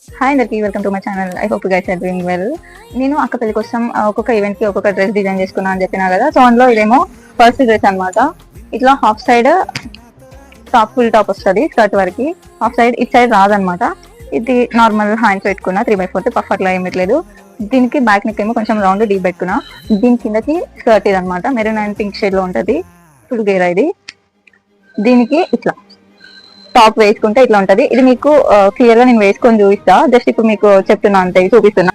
Hi అందరికి, welcome to my channel. I hope guys are doing well. నేను అక్క పెళ్లి కోసం ఒక్కొక్క ఈవెంట్ కి ఒక్కొక్క డ్రెస్ డిజైన్ చేసుకున్నా అని చెప్పినా కదా. సో అందులో ఇదేమో ఫస్ట్ డ్రెస్ అనమాట. ఇట్లా half side top, full top వస్తుంది స్కర్ట్ వరకు. హాఫ్ సైడ్ ఇట్ సైడ్ రాదనమాట. ఇది నార్మల్ హ్యాండ్స్ పెట్టుకున్నా 3/4 పఫ్ అట్లా ఏం పెట్టలేదు. దీనికి బ్యాక్ నెక్ ఏమో కొంచెం రౌండ్ డీప్ పెట్టుకున్నా. దీని కిందకి స్కర్ట్ ఇది అనమాట, మెరూన్ అండ్ పింక్ షేడ్ లో ఉంటది. ఫుల్ గేరా ఇది. దీనికి ఇట్లా టాప్ వేసుకుంటే ఇట్లా ఉంటది. ఇది మీకు క్లియర్ గా నేను వేసుకొని చూపిస్తా. జస్ట్ ఇప్పుడు మీకు చెప్తున్నా అంతే, చూపిస్తున్నా.